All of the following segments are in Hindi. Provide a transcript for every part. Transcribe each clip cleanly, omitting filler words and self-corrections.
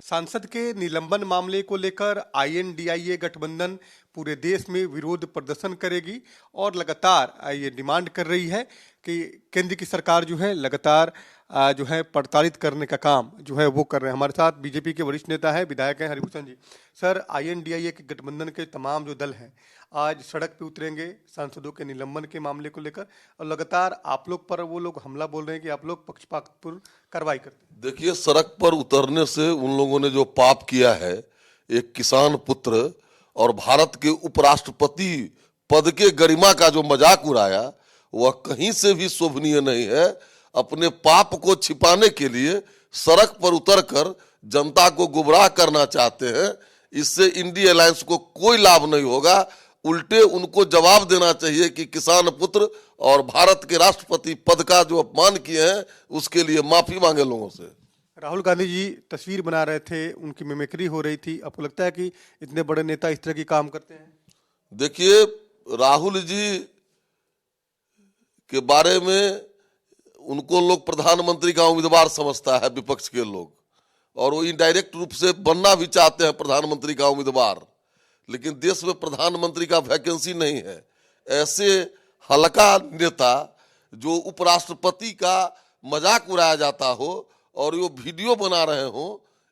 सांसद के निलंबन मामले को लेकर आईएनडीआईए गठबंधन पूरे देश में विरोध प्रदर्शन करेगी और लगातार ये डिमांड कर रही है कि केंद्र की सरकार जो है लगातार जो है प्रताड़ित करने का काम जो है वो कर रहे हैं। हमारे साथ बीजेपी के वरिष्ठ नेता है विधायक हैं हरिभूषण जी। सर, आईएनडीआईए के गठबंधन के तमाम जो दल हैं आज सड़क पे उतरेंगे सांसदों के निलंबन के मामले को लेकर, और लगातार आप लोग पर वो लोग हमला बोल रहे हैं कि आप लोग पक्षपातपूर्ण कार्रवाई करते हैं। देखिए, सड़क पर उतरने से उन लोगों ने जो पाप किया है, एक किसान पुत्र और भारत के उपराष्ट्रपति पद के गरिमा का जो मजाक उड़ाया, वह कहीं से भी शोभनीय नहीं है। अपने पाप को छिपाने के लिए सड़क पर उतरकर जनता को गुमराह करना चाहते हैं। इससे इंडी अलायंस को कोई लाभ नहीं होगा। उल्टे उनको जवाब देना चाहिए कि किसान पुत्र और भारत के राष्ट्रपति पद का जो अपमान किए हैं उसके लिए माफी मांगे लोगों से। राहुल गांधी जी तस्वीर बना रहे थे, उनकी मिमिक्री हो रही थी। आपको लगता है कि इतने बड़े नेता इस तरह की काम करते हैं? देखिए, राहुल जी के बारे में उनको लोग प्रधानमंत्री का उम्मीदवार समझता है, विपक्ष के लोग, और वो इनडायरेक्ट रूप से बनना भी चाहते हैं प्रधानमंत्री का उम्मीदवार, लेकिन देश में प्रधानमंत्री का वैकेंसी नहीं है। ऐसे हल्का नेता जो उपराष्ट्रपति का मजाक उड़ाया जाता हो और वो वीडियो बना रहे हो,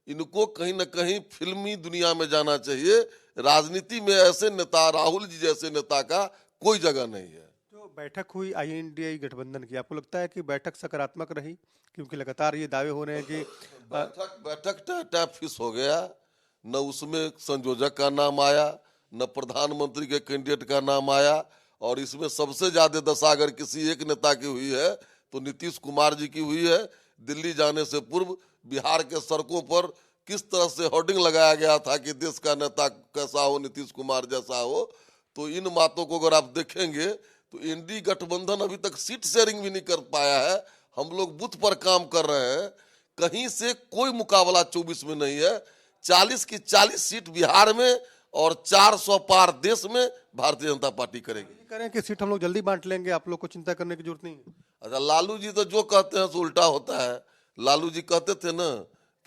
इनको कहीं ना कहीं फिल्मी दुनिया में जाना चाहिए। राजनीति में ऐसे नेता, राहुल जी जैसे नेता का कोई जगह नहीं है। जो बैठक हुई आईएनडीआई गठबंधन की, आपको लगता है कि बैठक सकारात्मक रही? क्योंकि लगातार ये दावे हो रहे हैं कि बैठक टैप फिश हो गया। न उसमें संयोजक का नाम आया, न प्रधानमंत्री के कैंडिडेट का नाम आया, और इसमें सबसे ज्यादा दशा अगर किसी एक नेता की हुई है तो नीतीश कुमार जी की हुई है। दिल्ली जाने से पूर्व बिहार के सड़कों पर किस तरह से होर्डिंग लगाया गया था कि देश का नेता कैसा हो, नीतीश कुमार जैसा हो। तो इन बातों को अगर आप देखेंगे तो एनडी गठबंधन अभी तक सीट शेयरिंग भी नहीं कर पाया है। हम लोग बूथ पर काम कर रहे हैं, कहीं से कोई मुकाबला 24 में नहीं है। 40 की 40 सीट बिहार में और 400 पार देश में भारतीय जनता पार्टी करेगी। करें कि सीट हम लोग जल्दी बांट लेंगे, आप लोग को चिंता करने की जरूरत नहीं है। अच्छा, लालू जी तो जो कहते हैं सो उल्टा होता है। लालू जी कहते थे ना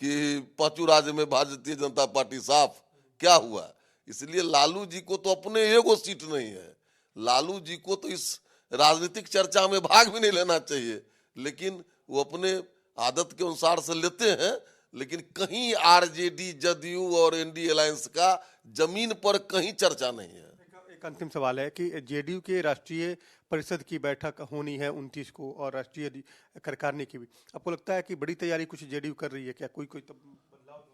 कि पांचों राज्य में भारतीय जनता पार्टी साफ, क्या हुआ? इसलिए लालू जी को तो अपने एगो सीट नहीं है। लालू जी को तो इस राजनीतिक चर्चा में भाग भी नहीं लेना चाहिए, लेकिन वो अपने आदत के अनुसार से लेते हैं। लेकिन कहीं आरजेडी, जदयू और एनडी अलायंस का जमीन पर कहीं चर्चा नहीं है। एक अंतिम सवाल है कि जेडीयू के राष्ट्रीय परिषद की बैठक होनी है 29 को और राष्ट्रीय कार्यकारिणी की भी। आपको लगता है कि बड़ी तैयारी कुछ जेडीयू कर रही है क्या?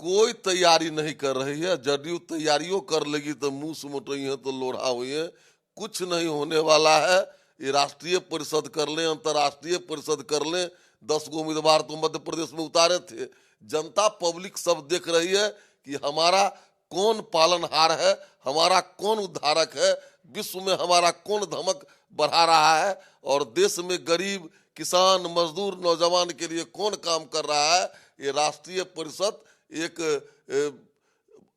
कोई तैयारी नहीं कर रही है। जदयू तैयारियों कर लेगी तो मुंह से मोटई है तो लोढ़ा हुई है। कुछ नहीं होने वाला है। ये राष्ट्रीय परिषद कर लें, अंतर्राष्ट्रीय परिषद कर लें। 10 गो उम्मीदवार तो मध्य प्रदेश में उतारे थे। जनता पब्लिक सब देख रही है कि हमारा कौन पालनहार है, हमारा कौन उद्धारक है, विश्व में हमारा कौन धमक बढ़ा रहा है, और देश में गरीब, किसान, मजदूर, नौजवान के लिए कौन काम कर रहा है। ये राष्ट्रीय परिषद एक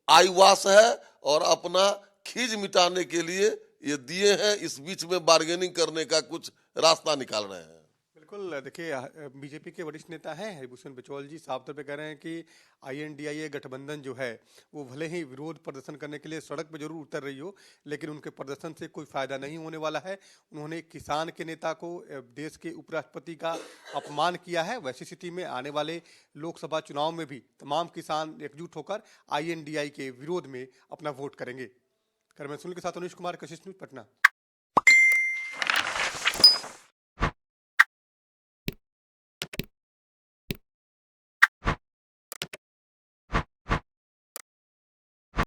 आईवास है और अपना खीज मिटाने के लिए ये दिए हैं। इस बीच में बार्गेनिंग करने का कुछ रास्ता निकाल रहे हैं। बिल्कुल, देखिए बीजेपी के वरिष्ठ नेता हैं हरिभूषण बिचौल जी साफ तौर पे कह रहे हैं कि आईएनडीआईए गठबंधन जो है वो भले ही विरोध प्रदर्शन करने के लिए सड़क पर जरूर उतर रही हो, लेकिन उनके प्रदर्शन से कोई फायदा नहीं होने वाला है। उन्होंने किसान के नेता को, देश के उपराष्ट्रपति का अपमान किया है। वैसी स्थिति में आने वाले लोकसभा चुनाव में भी तमाम किसान एकजुट होकर आईएनडीआई के विरोध में अपना वोट करेंगे। कैमरा सुनील के साथ अनिश कुमार, कशिश न्यूज, पटना।